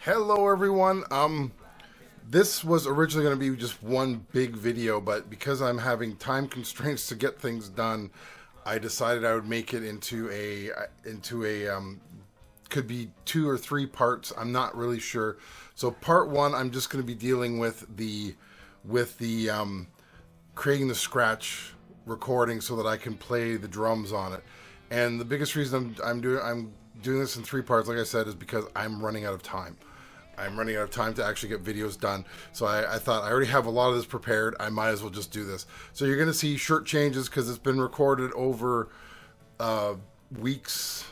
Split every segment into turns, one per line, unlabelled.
Hello everyone. This was originally going to be just one big video, but because I'm having time constraints to get things done, I decided I would make it into a could be 2 or 3 parts. I'm not really sure. So part 1, I'm just going to be dealing with the creating the scratch recording so that I can play the drums on it. And the biggest reason I'm doing this in 3 parts, like I said, is because I'm running out of time. I'm running out of time to actually get videos done. So I thought I already have a lot of this prepared. I might as well just do this. So you're going to see shirt changes because it's been recorded over weeks,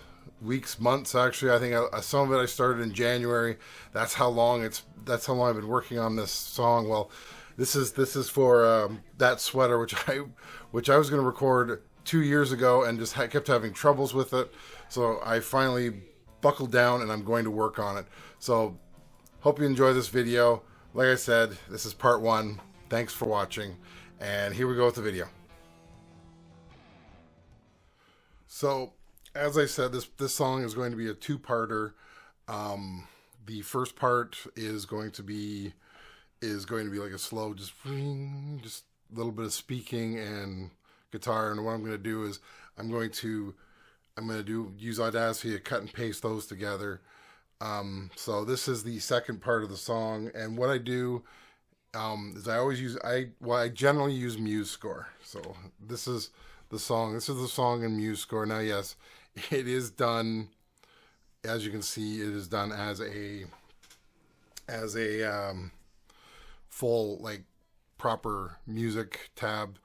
months. Actually, I think some of it I started in January. That's how long I've been working on this song. Well, this is for that sweater, which I was going to record 2 years ago and just kept having troubles with it. So I finally buckled down and I'm going to work on it. So hope you enjoy this video. Like I said, this is part 1. Thanks for watching. And here we go with the video. So, as I said, this song is going to be a 2-parter. The first part is going to be like a slow, just a little bit of speaking and guitar. And what I'm going to do is use Audacity to cut and paste those together. So this is the second part of the song, and what I do is I generally use MuseScore. So this is the song. This is the song in MuseScore. Now, yes, it is done. As you can see, it is done as a full, like, proper music tab.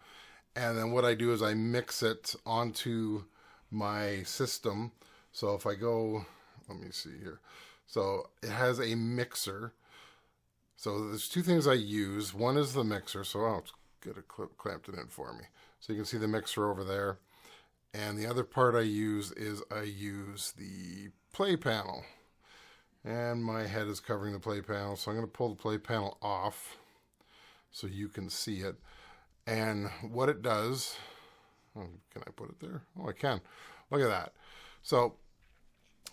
And then what I do is I mix it onto my system. So if I go, let me see here. So it has a mixer. So there's 2 things I use. One is the mixer. So I'll get a clip clamped it in for me. So you can see the mixer over there. And the other part I use is the play panel. And my head is covering the play panel. So I'm going to pull the play panel off so you can see it. And what it does, can I put it there? Oh, I can. Look at that. So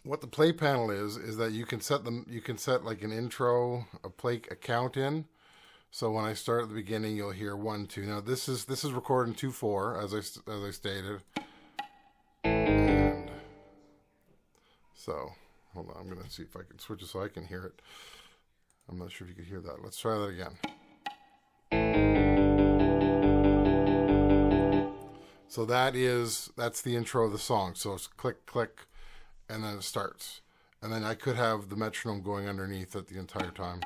what the play panel is that you can set like an intro, a play count in. So when I start at the beginning, you'll hear 1, 2. Now this is recorded in 2/4 as I stated. And so hold on, I'm gonna see if I can switch it so I can hear it. I'm not sure if you can hear that. Let's try that again. So that's the intro of the song. So it's click, click, and then it starts. And then I could have the metronome going underneath it the entire time.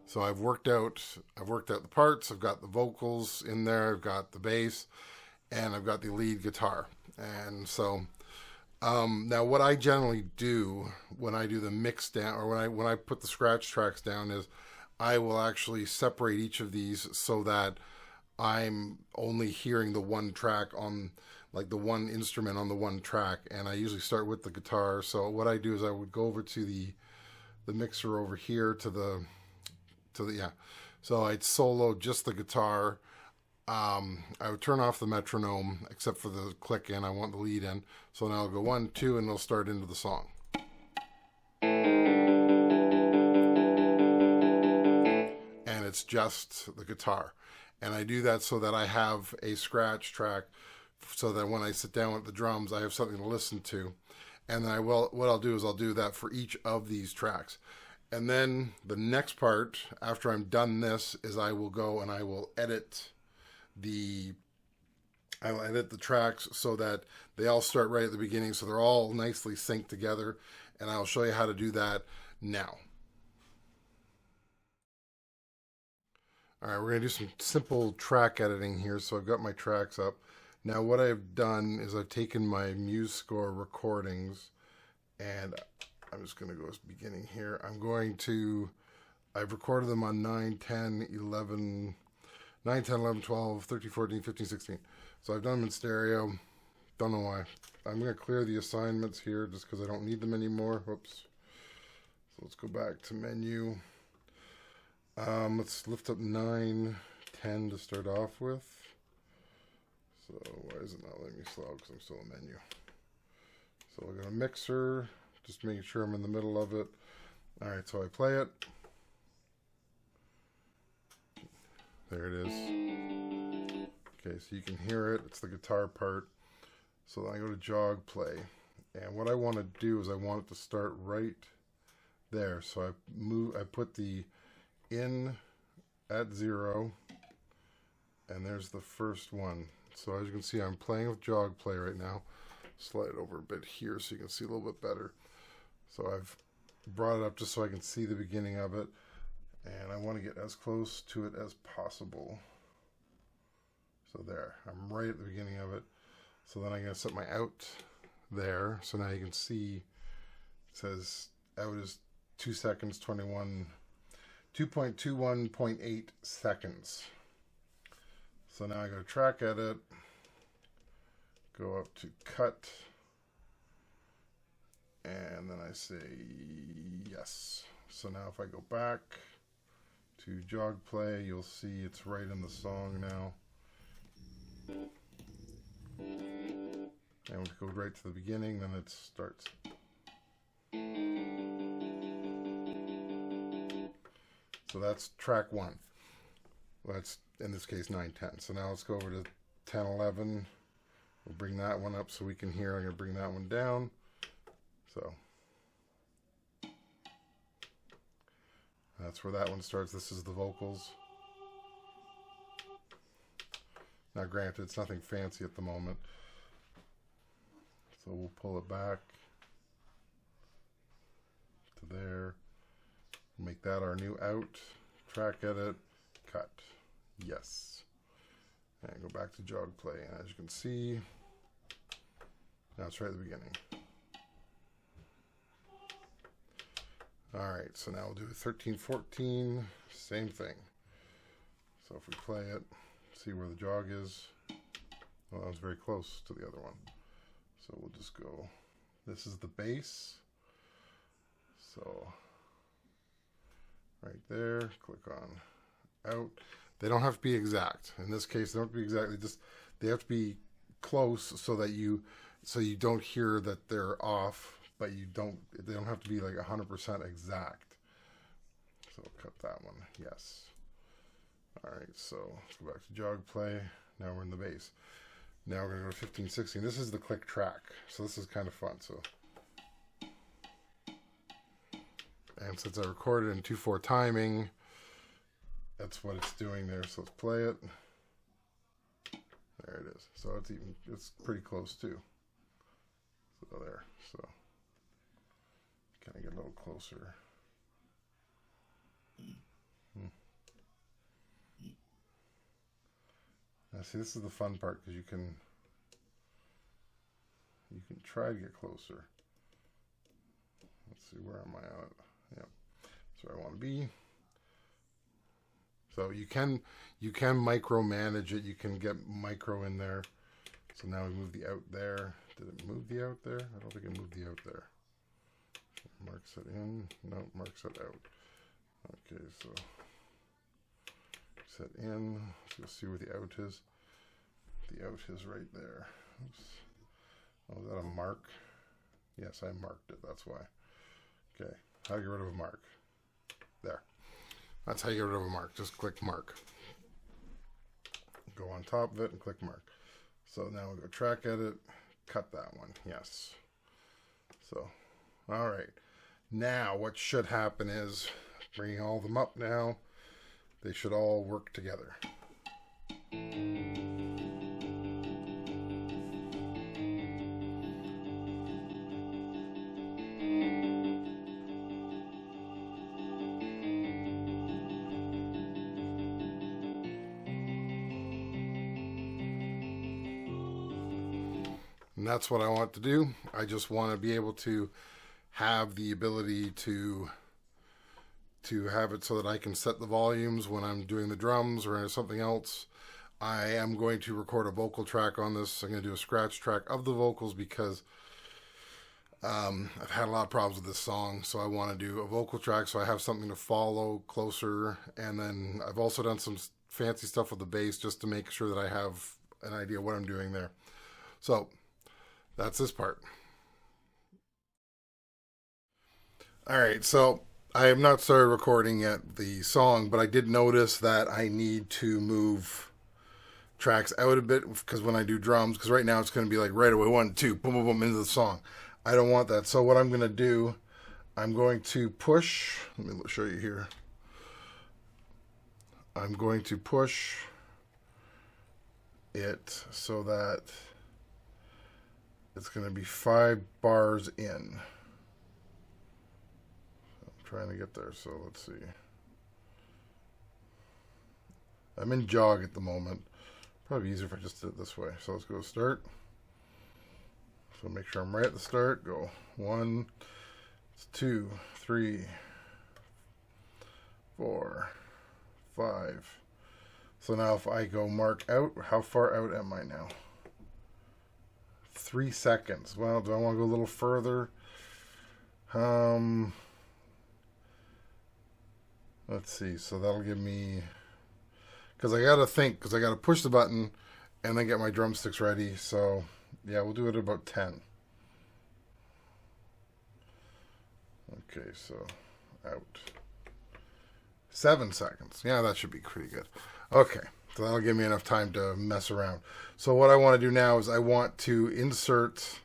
So I've worked out the parts. I've got the vocals in there. I've got the bass, and I've got the lead guitar. And so now what I generally do when I do the mix down, or when I put the scratch tracks down, is I will actually separate each of these so that I'm only hearing the one track on, like, the one instrument on the one track. And I usually start with the guitar. So what I do is I would go over to the mixer over here so I'd solo just the guitar. I would turn off the metronome except for the click in. I want the lead in. So now I'll go 1, 2, and they'll start into the song. And it's just the guitar. And I do that so that I have a scratch track so that when I sit down with the drums, I have something to listen to. And then what I'll do is I'll do that for each of these tracks. And then the next part, after I'm done this, is I will go and I will edit the tracks so that they all start right at the beginning, so they're all nicely synced together. And I'll show you how to do that now. All right, we're going to do some simple track editing here. So I've got my tracks up. Now what I've done is I've taken my MuseScore recordings, and I'm just going to go to the beginning here. I've recorded them on 9, 10, 11, 12, 13, 14, 15, 16. So I've done them in stereo. Don't know why. I'm going to clear the assignments here just because I don't need them anymore. Whoops. So let's go back to menu. Let's lift up 9, 10 to start off with. So why is it not letting me slow? Because I'm still in menu. So So we're going to mixer, just making sure I'm in the middle of it. All right, so I play it. There it is. Okay, so you can hear it. It's the guitar part. So then I go to jog play. And what I want to do is I want it to start right there. So I put the in at 0, and there's the first one. So as you can see, I'm playing with jog play right now. Slide it over a bit here so you can see a little bit better. So I've brought it up just so I can see the beginning of it, and I want to get as close to it as possible. So there, I'm right at the beginning of it. So then I'm going to set my out there. So now you can see it says out is 2 seconds, 2.21.8 seconds. So now I go to track edit, go up to cut, and then I say yes. So now if I go back to jog play, you'll see it's right in the song now. And we go right to the beginning, then it starts. So that's track 1. Well, that's in this case 9/10. So now let's go over to 10/11. We'll bring that one up so we can hear. I'm going to bring that one down. So that's where that one starts. This is the vocals. Now granted, it's nothing fancy at the moment. So we'll pull it back to there. Make that our new out. Track edit. Cut. Yes. And go back to jog play. And as you can see, now it's right at the beginning. Alright, so now we'll do 13/14. Same thing. So if we play it, see where the jog is. Well, that was very close to the other one. So we'll just go, this is the bass. So right there, click on out. They don't have to be exact. In this case, they don't have to be exactly, they have to be close so that you don't hear that they're off, but they don't have to be like 100% exact. So cut that one, yes. All right, so let's go back to jog play. Now we're in the bass. Now we're going to go to 15/16. This is the click track, so this is kind of fun. So, and since I recorded in 2/4 timing, that's what it's doing there. So let's play it. There it is. So it's pretty close too. So there. So can I get a little closer? Now see, this is the fun part because you can try to get closer. Let's see, where am I on it? Yep, that's where I want to be. So you can micromanage it. You can get micro in there. So now we move the out there. Did it move the out there? I don't think it moved the out there. Marks it in. No, marks it out. Okay, so set in. Let's see where the out is. The out is right there. Oops. Oh, is that a mark? Yes, I marked it. That's why. Okay, how to get rid of a mark? There. That's how you get rid of a mark. Just click mark. Go on top of it and click mark. So now we go track edit, cut that one. Yes. So, all right. Now what should happen is bringing all of them up now. They should all work together. And that's what I want to do. I just want to be able to have the ability to have it so that I can set the volumes when I'm doing the drums or something else. I am going to record a vocal track on this. I'm going to do a scratch track of the vocals because I've had a lot of problems with this song. So I want to do a vocal track so I have something to follow closer. And then I've also done some fancy stuff with the bass just to make sure that I have an idea what I'm doing there. So that's this part. All right, so I have not started recording yet the song, but I did notice that I need to move tracks out a bit because when I do drums, because right now it's going to be like right away, 1, 2, boom, boom, boom, into the song. I don't want that. So what I'm going to do, I'm going to push. Let me show you here. I'm going to push it so that it's going to be 5 bars in. I'm trying to get there, so let's see. I'm in jog at the moment. Probably easier if I just did it this way. So let's go start. So make sure I'm right at the start. Go 1, 2, 3, 4, 5. So now if I go mark out, how far out am I now? 3 seconds. Well, do I want to go a little further? Let's see. So that'll give me, because I got to think, because I got to push the button and then get my drumsticks ready. So yeah, we'll do it at about 10. Okay, so out. 7 seconds. Yeah, that should be pretty good. Okay, so that'll give me enough time to mess around. So what I want to do now is I want to insert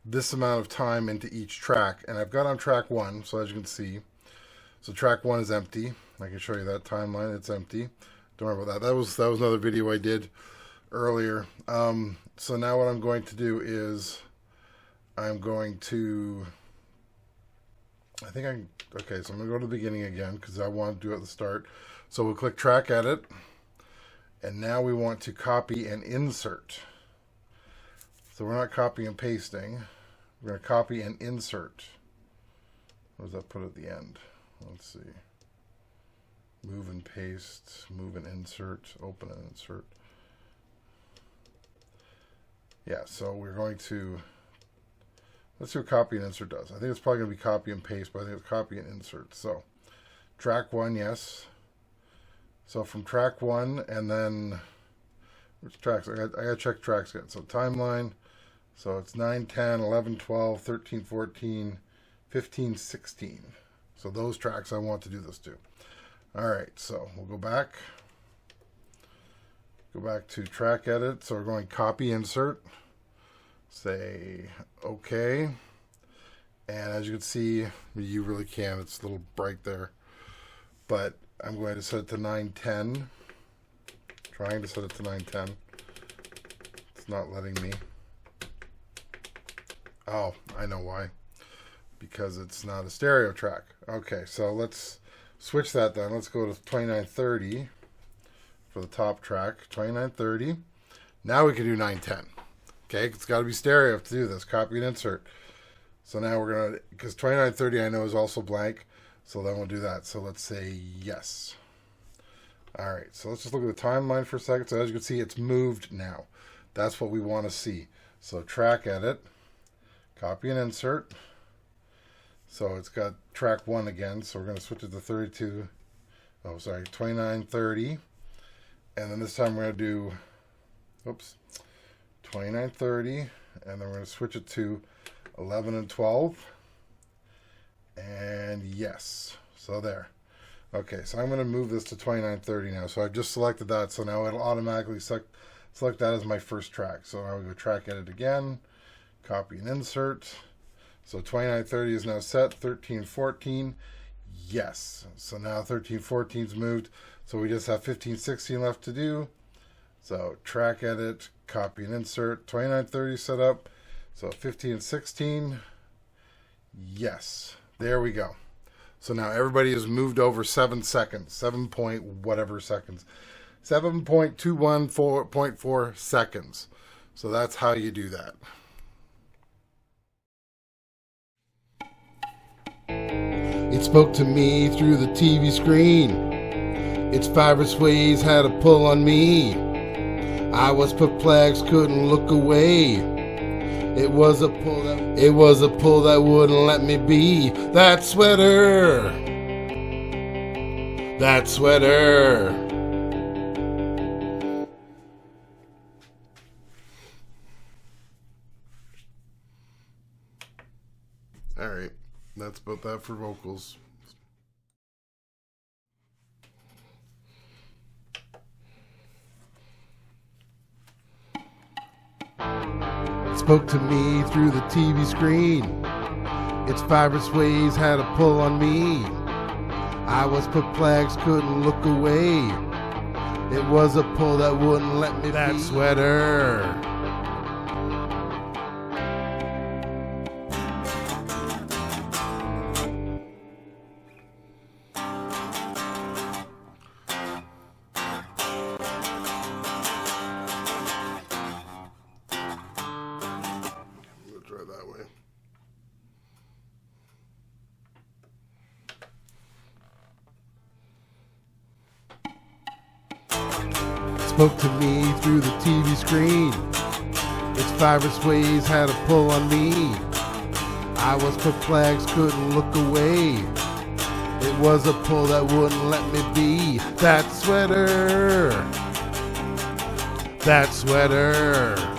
this amount of time into each track. And I've got on track 1, so as you can see, so track 1 is empty. I can show you that timeline. It's empty. Don't worry about that. That was another video I did earlier. So now what I'm going to do is I'm going to, okay, so I'm going to go to the beginning again because I want to do it at the start. So we'll click track edit. And now we want to copy and insert. So we're not copying and pasting. We're going to copy and insert. What does that put at the end? Let's see. Move and paste, move and insert, open and insert. Yeah, so we're going to, let's see what copy and insert does. I think it's probably going to be copy and paste, but I think it's copy and insert. So track 1, yes. So from track 1, and then, which tracks? I got to check tracks again. So timeline, so it's 9, 10, 11, 12, 13, 14, 15, 16. So those tracks I want to do this to. All right, so we'll go back to track edit. So we're going copy insert, say okay. And as you can see, you really can, it's a little bright there, but I'm going to set it to 910. Trying to set it to 910. It's not letting me. Oh, I know why. Because it's not a stereo track. Okay, so let's switch that then. Let's go to 2930 for the top track. 2930. Now we can do 910. Okay, it's got to be stereo to do this. Copy and insert. So now we're going to, because 2930 I know is also blank. So then we'll do that. So let's say yes. All right, so let's just look at the timeline for a second. So as you can see, it's moved now. That's what we want to see. So track edit, copy and insert. So it's got track 1 again. So we're going to switch it to 32. Oh, sorry, 2930. And then this time we're going to do, 2930. And then we're going to switch it to 11 and 12. And yes, so there. Okay, so I'm going to move this to 2930 now. So I've just selected that, so now it'll automatically select that as my first track. So now we go track edit again, copy and insert. So 2930 is now set, 1314, yes. So now 1314 is moved, so we just have 1516 left to do. So track edit, copy and insert, 2930 set up. So 15 and 16, yes. There we go. So now everybody has moved over 7 seconds, 7 point whatever seconds, 7.214.4 seconds. So that's how you do that. It spoke to me through the TV screen. Its fibrous waves had a pull on me. I was perplexed, couldn't look away. It was a pull that wouldn't let me be. That sweater. All right. That's about that for vocals. Spoke to me through the TV screen. Its fibrous waves had a pull on me. I was perplexed, couldn't look away. It was a pull that wouldn't let me that be. Sweater. Try that way. Spoke to me through the TV screen. Its fibrous waves had a pull on me. I was perplexed, couldn't look away. It was a pull that wouldn't let me be. That sweater. That sweater.